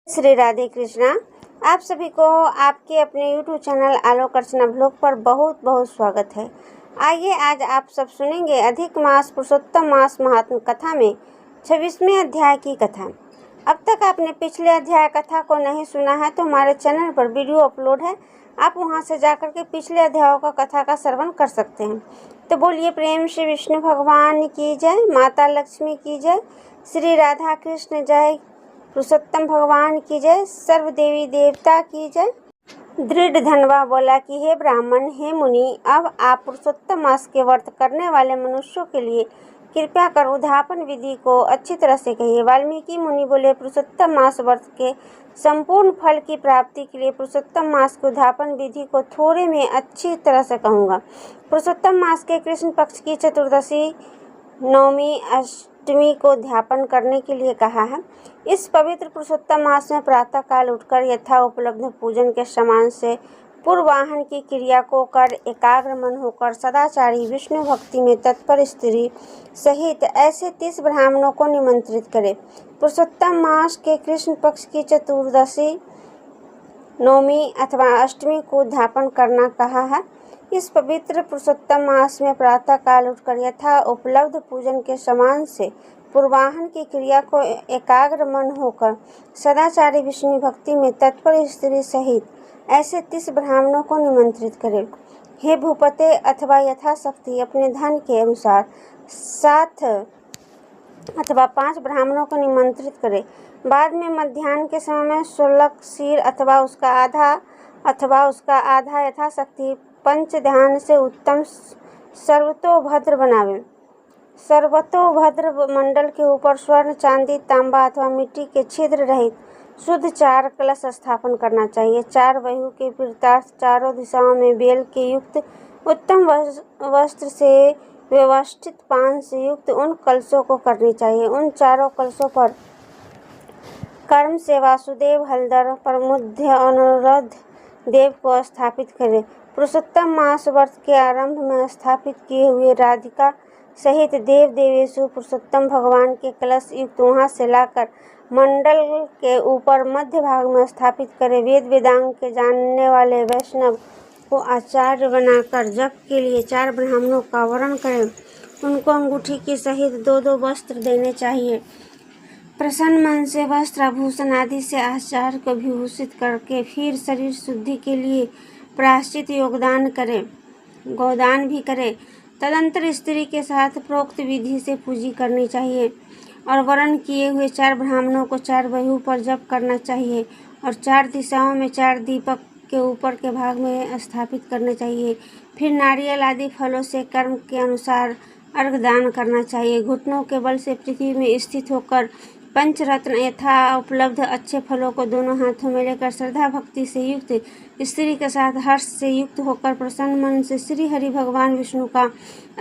श्री राधे कृष्णा। आप सभी को आपके अपने YouTube चैनल आलोक अर्चना ब्लॉग पर बहुत बहुत स्वागत है। आइए आज आप सब सुनेंगे अधिक मास पुरुषोत्तम मास महात्म कथा में 26वें अध्याय की कथा। अब तक आपने पिछले अध्याय कथा को नहीं सुना है तो हमारे चैनल पर वीडियो अपलोड है, आप वहां से जाकर के पिछले अध्यायों का कथा का श्रवण कर सकते हैं। तो बोलिए प्रेम श्री विष्णु भगवान की जय, माता लक्ष्मी की जय, श्री राधा कृष्ण जय, पुरुषोत्तम भगवान की जय, सर्व देवी देवता की जय। दृढ़ धनवा बोला कि हे ब्राह्मण, हे मुनि, अब आप पुरुषोत्तम मास के व्रत करने वाले मनुष्यों के लिए कृपया कर उद्यापन विधि को अच्छी तरह से कहिए। वाल्मीकि मुनि बोले, पुरुषोत्तम मास व्रत के संपूर्ण फल की प्राप्ति के लिए पुरुषोत्तम मास के उद्यापन विधि को थोड़े में अच्छी तरह से कहूँगा। पुरुषोत्तम मास के कृष्ण पक्ष की चतुर्दशी, नवमी, अष्टमी को ध्यापन करने के लिए कहा है। इस पवित्र पुरुषोत्तम मास में प्रातः काल उठकर यथा उपलब्ध पूजन के समान से पूर्वाहन की क्रिया को कर एकाग्र मन होकर सदाचारी विष्णु भक्ति में तत्पर स्त्री सहित ऐसे 30 ब्राह्मणों को निमंत्रित करे। पुरुषोत्तम मास के कृष्ण पक्ष की चतुर्दशी, नवमी अथवा अष्टमी को ध्यापन करना कहा है। इस पवित्र पुरुषोत्तम मास में प्रातः काल उठकर यथा उपलब्ध पूजन के समान से पूर्वाहन की क्रिया को एकाग्र मन होकर सदाचारी विष्णु भक्ति में तत्पर स्त्री सहित ऐसे 30 ब्राह्मणों को निमंत्रित करें। हे भूपते, अथवा यथाशक्ति अपने धन के अनुसार 7 अथवा 5 ब्राह्मणों को निमंत्रित करें। बाद में मध्याह्न के समय में 16 क्षीर अथवा उसका आधा यथाशक्ति पंच ध्यान से उत्तम सर्वतोभद्र बनावे। सर्वतोभद्र मंडल के ऊपर स्वर्ण, चांदी, तांबा अथवा मिट्टी के छिद्र रहित शुद्ध 4 कलश स्थापन करना चाहिए। 4 बहु के प्रीतार्थ चारों दिशाओं में बेल के युक्त उत्तम वस्त्र से व्यवस्थित पान से युक्त उन कलशों को करनी चाहिए। उन चारों कलशों पर कर्म से वासुदेव, हलधर, प्रमुद्य, अनुरुद्ध देव को स्थापित करें। पुरुषोत्तम मास व्रत के आरंभ में स्थापित किए हुए राधिका सहित देव देवेशु पुरुषोत्तम भगवान के कलश युक्त वहां से लाकर मंडल के ऊपर मध्य भाग में स्थापित करें। वेद वेदांग के जानने वाले वैष्णव को आचार्य बनाकर जप के लिए 4 ब्राह्मणों का वरण करें। उनको अंगूठी के सहित 2-2 वस्त्र देने चाहिए। प्रसन्न मन से वस्त्र, आभूषण आदि से आचार्य को विभूषित करके फिर शरीर शुद्धि के लिए प्रायश्चित गोदान भी करे। तदंतर स्त्री के साथ प्रोक्त विधि से पूजी करनी चाहिए और वरण किए हुए 4 ब्राह्मणों को 4 बहु पर जप करना चाहिए और 4 दिशाओं में 4 दीपक के ऊपर के भाग में स्थापित करने चाहिए। फिर नारियल आदि फलों से कर्म के अनुसार अर्घ दान करना चाहिए। घुटनों के बल से पृथ्वी में स्थित होकर पंचरत्न यथा उपलब्ध अच्छे फलों को दोनों हाथों में लेकर श्रद्धा भक्ति से युक्त स्त्री के साथ हर्ष से युक्त होकर प्रसन्न मन से श्री हरि भगवान विष्णु का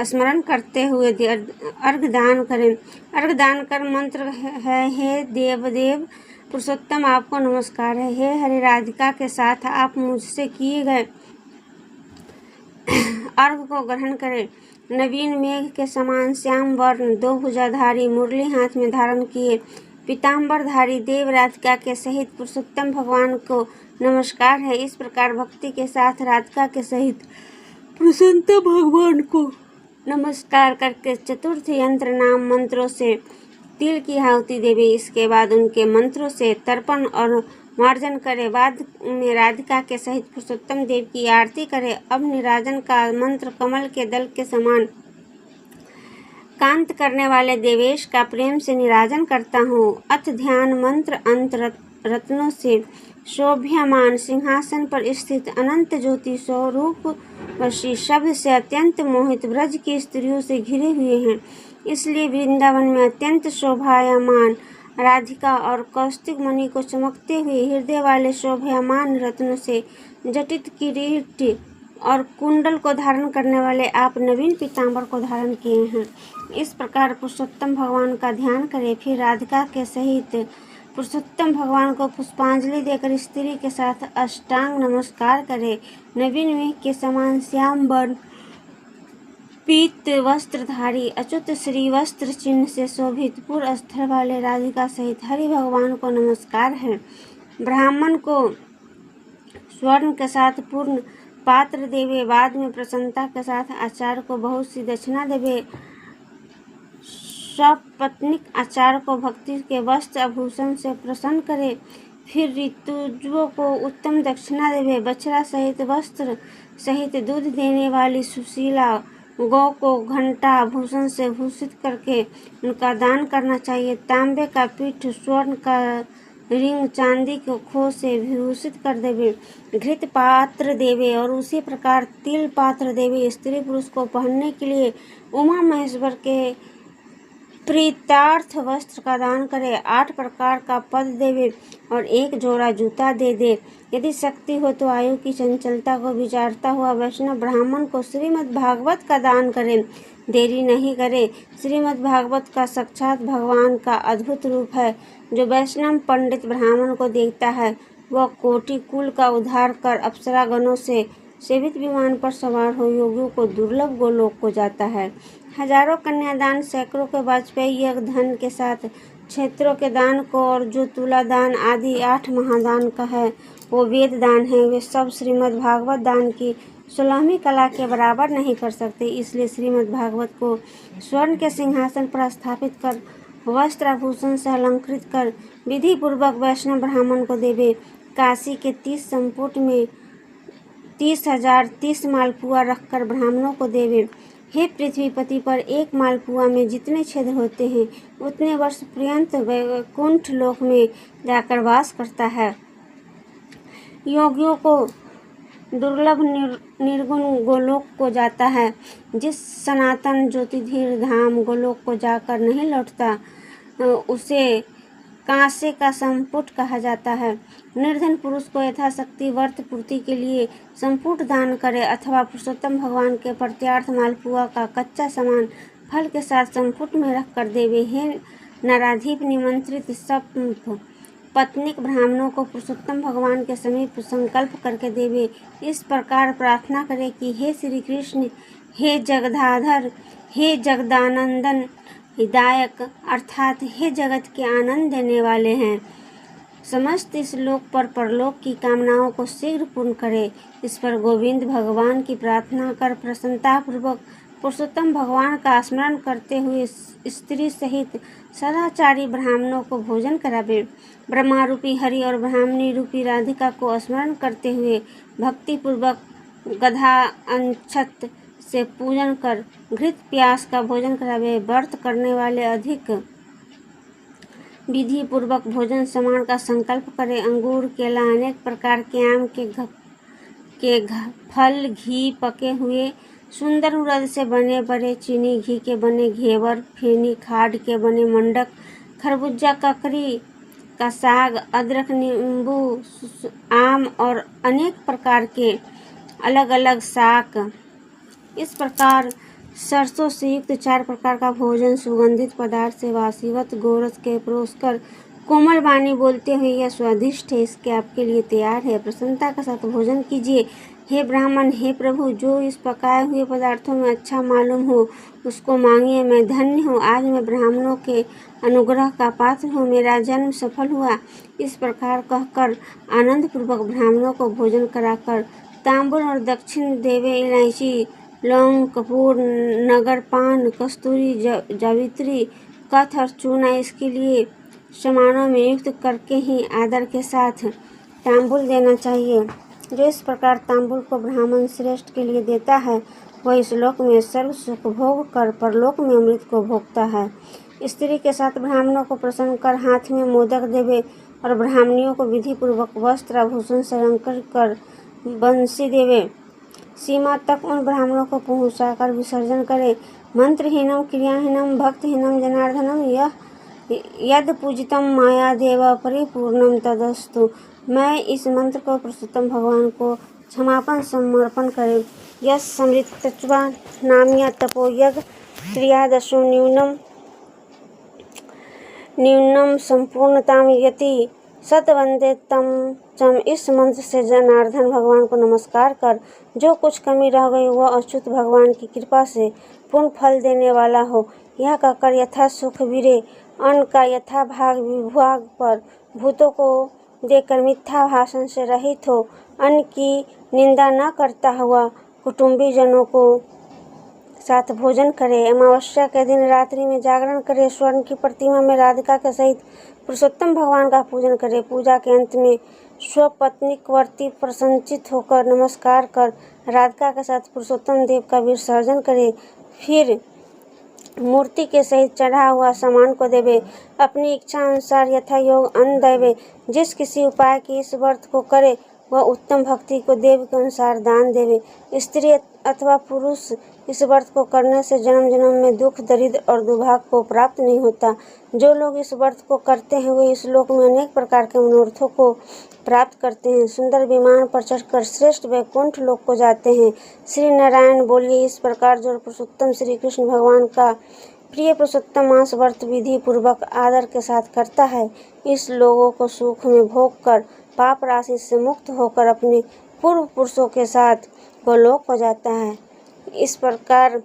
स्मरण करते हुए अर्घ दान करें। अर्घ दान कर मंत्र है, हे देवदेव पुरुषोत्तम आपको नमस्कार है। हे हरि राधिका के साथ आप मुझसे किए गए अर्घ को ग्रहण करें। नवीन मेघ के समान श्याम वर्ण 2 भुजाधारी मुरली हाथ में धारण किए पीताम्बरधारी देव राधिका के सहित पुरुषोत्तम भगवान को नमस्कार है। इस प्रकार भक्ति के साथ राधिका के सहित पुरुषोत्तम भगवान को नमस्कार करके चतुर्थ यंत्र नाम मंत्रों से तिल की आहुति देवे। इसके बाद उनके मंत्रों से तर्पण और मार्जन करे। बाद में राधिका के सहित पुरुषोत्तम देव की आरती करे। अब निराजन का मंत्र कमल के दल के समान कांत करने वाले देवेश का प्रेम से निराजन करता हूँ। अथ ध्यान मंत्र अंत रत्नों से शोभ्यमान सिंहासन पर स्थित अनंत ज्योति स्वरूप वशी शब्द से अत्यंत मोहित ब्रज की स्त्रियों से घिरे हुए हैं। इसलिए वृंदावन में अत्यंत शोभायमान राधिका और कौस्तुभ मणि को चमकते हुए हृदय वाले शोभायमान रत्नों से जटित किरीट और कुंडल को धारण करने वाले आप नवीन पीताम्बर को धारण किए हैं। इस प्रकार पुरुषोत्तम भगवान का ध्यान करें। फिर राधिका के सहित पुरुषोत्तम भगवान को पुष्पांजलि देकर स्त्री के साथ अष्टांग नमस्कार करें। नवीन मेघ के समान श्याम वर्ण पीत वस्त्रधारी अच्युत श्री वस्त्र चिन्ह से शोभित पूर्ण स्थल वाले राधिका सहित हरि भगवान को नमस्कार है। ब्राह्मण को स्वर्ण के साथ पूर्ण पात्र देवे। बाद में प्रसन्नता के साथ आचार्य को बहुत सी दक्षिणा देवे। सपत्नीक आचार्य को भक्ति के वस्त्र आभूषण से प्रसन्न करे। फिर ऋतुजों को उत्तम दक्षिणा देवे। बछड़ा सहित वस्त्र सहित दूध देने वाली सुशीला गौ को घंटा आभूषण से भूषित करके उनका दान करना चाहिए। तांबे का पीठ, स्वर्ण का रिंग, चांदी के खो से विभूषित कर देवे। घृत पात्र देवे और उसी प्रकार तिल पात्र देवे। स्त्री पुरुष को पहनने के लिए उमा महेश्वर के प्रीतार्थ वस्त्र का दान करे। 8 प्रकार का पद देवे और 1 जोड़ा जूता दे दे। यदि शक्ति हो तो आयु की चंचलता को विचारता हुआ वैष्णव ब्राह्मण को श्रीमद् भागवत का दान करे। देरी नहीं करे। श्रीमद् भागवत का साक्षात भगवान का अद्भुत रूप है। जो वैष्णव पंडित ब्राह्मण को देखता है वह कोटि कुल का उद्धार कर अप्सरा गणों से सेवित विमान पर सवार हो योगियों को दुर्लभ गोलोक को जाता है। हजारों कन्यादान, सैकड़ों के वाजपेयी यज्ञ धन के साथ क्षेत्रों के दान को और जो तुला दान आदि 8 महादान का है वो वेद दान है, वे सब श्रीमद् भागवत दान की 16वीं कला के बराबर नहीं कर सकते। इसलिए श्रीमद् भागवत को स्वर्ण के सिंहासन पर स्थापित कर वस्त्र आभूषण से अलंकृत कर विधि पूर्वक वैष्णव ब्राह्मण को देवे। काशी के 30 संपुट में 30,030 मालपुआ रखकर ब्राह्मणों को देवे। हे पृथ्वीपति, पर एक मालपुआ में जितने छेद होते हैं उतने वर्ष पर्यंत वैकुंठ लोक में जाकर वास करता है। योगियों को दुर्लभ निर्गुण गोलोक को जाता है। जिस सनातन ज्योतिधीर धाम गोलोक को जाकर नहीं लौटता उसे कांसे का संपुट कहा जाता है। निर्धन पुरुष को यथाशक्ति व्रत पूर्ति के लिए संपुट दान करे अथवा पुरुषोत्तम भगवान के प्रत्यार्थ मालपुआ का कच्चा सामान फल के साथ संपुट में रख कर देवे। हे नराधीप, निमंत्रित सब पत्नीक ब्राह्मणों को पुरुषोत्तम भगवान के समीप संकल्प करके देवे। इस प्रकार प्रार्थना करे कि हे श्री कृष्ण, हे जगदाधर, हे जगदानंदन हिदायक अर्थात हे जगत के आनंद देने वाले हैं, समस्त इस लोक पर परलोक की कामनाओं को शीघ्र पूर्ण करे। इस पर गोविंद भगवान की प्रार्थना कर प्रसन्नतापूर्वक पुरुषोत्तम भगवान का स्मरण करते हुए स्त्री सहित सदाचारी ब्राह्मणों को भोजन करावे। ब्रह्मा रूपी हरि और ब्राह्मणी रूपी राधिका को स्मरण करते हुए भक्तिपूर्वक गधा अंछत से पूजन कर घृत प्यास का भोजन करावे। व्रत करने वाले अधिक विधि पूर्वक भोजन समान का संकल्प करे। अंगूर, केला, अनेक प्रकार के आम के फल, घी, पके हुए सुंदर उड़द से बने बड़े, चीनी घी के बने घेवर, फेनी खाड़ के बने मंडक, खरबूजा, ककड़ी का साग, अदरक, नींबू, आम और अनेक प्रकार के अलग अलग साग, इस प्रकार सरसों से युक्त 4 प्रकार का भोजन सुगंधित पदार्थ से वासीवत गोरस के परोसकर कोमल वाणी बोलते हुए यह स्वादिष्ट है, इसके आपके लिए तैयार है, प्रसन्नता के साथ भोजन कीजिए। हे ब्राह्मण, हे प्रभु, जो इस पकाए हुए पदार्थों में अच्छा मालूम हो उसको मांगिए। मैं धन्य हूँ, आज मैं ब्राह्मणों के अनुग्रह का पात्र हूँ, मेरा जन्म सफल हुआ। इस प्रकार कहकर आनंद पूर्वक ब्राह्मणों को भोजन कराकर तांबूल और दक्षिण देवे। इलायची, लौंग, कपूर, नगरपान, कस्तूरी, जावित्री, कथ और चूना इसके लिए सामानों में युक्त करके ही आदर के साथ तांबूल देना चाहिए। जो इस प्रकार तांबूल को ब्राह्मण श्रेष्ठ के लिए देता है वह इस लोक में सर्व सुख भोग कर परलोक में अमृत को भोगता है। स्त्री के साथ ब्राह्मणों को प्रसन्न कर हाथ में मोदक देवे और ब्राह्मणियों को विधि पूर्वक वस्त्र आभूषण से अलंकृत कर बंसी देवे। सीमा तक उन ब्राह्मणों को पहुँचाकर विसर्जन करे। मंत्रहीनम क्रियाहीनम भक्तहीनम जनार्दनम यह यद पूजितम माया देव परिपूर्णम तदस्तु। मैं इस मंत्र को पुरुषोत्तम भगवान को क्षमापन समर्पण करें। यह समृतत्वा नाम्या तपो यज्ञ त्रियादशो न्यूनम संपूर्णताम यति सतवंदे तम चम। इस मंत्र से जनार्दन भगवान को नमस्कार कर जो कुछ कमी रह गई वह अच्युत भगवान की कृपा से पूर्ण फल देने वाला हो। यह कहकर यथा सुख वीरे अन्न का यथा भाग विभाग पर भूतों को देकर मिथ्या भाषण से रहित हो, अन्न की निंदा न करता हुआ कुटुंबीजनों को साथ भोजन करे। अमावस्या के दिन रात्रि में जागरण करे। स्वर्ण की प्रतिमा में राधिका के सहित पुरुषोत्तम भगवान का पूजन करे। पूजा के अंत में स्वपत्नीकवर्ती प्रसन्नचित्त होकर नमस्कार कर राधिका के साथ पुरुषोत्तम देव का विसर्जन करे। फिर मूर्ति के सहित चढ़ा हुआ सामान को देवे। अपनी इच्छा अनुसार यथा योग अन्न देवे। जिस किसी उपाय की इस व्रत को करे वह उत्तम भक्ति को देव के अनुसार दान देवे। स्त्री अथवा पुरुष इस व्रत को करने से जन्म जन्म में दुख, दरिद्र और दुर्भाग्य को प्राप्त नहीं होता। जो लोग इस व्रत को करते हैं वे इस लोक में अनेक प्रकार के मनोरथों को प्राप्त करते हैं। सुंदर विमान पर चढ़कर श्रेष्ठ वैकुंठ लोक को जाते हैं। श्री नारायण बोलिए। इस प्रकार जो पुरुषोत्तम श्री कृष्ण भगवान का प्रिय पुरुषोत्तम मास व्रत विधि पूर्वक आदर के साथ करता है, इस लोगों को सुख में भोग कर पाप राशि से मुक्त होकर अपने पूर्व पुरुषों के साथ गोलोक हो जाता है। इस प्रकार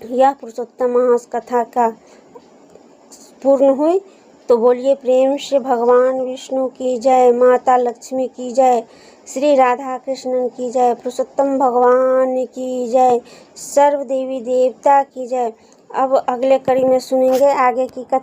यह पुरुषोत्तम मास कथा का पूर्ण हुई। तो बोलिए प्रेम से भगवान विष्णु की जय, माता लक्ष्मी की जय, श्री राधा कृष्णन की जय, पुरुषोत्तम भगवान की जय, सर्व देवी देवता की जय। अब अगले कड़ी में सुनेंगे आगे की कथा।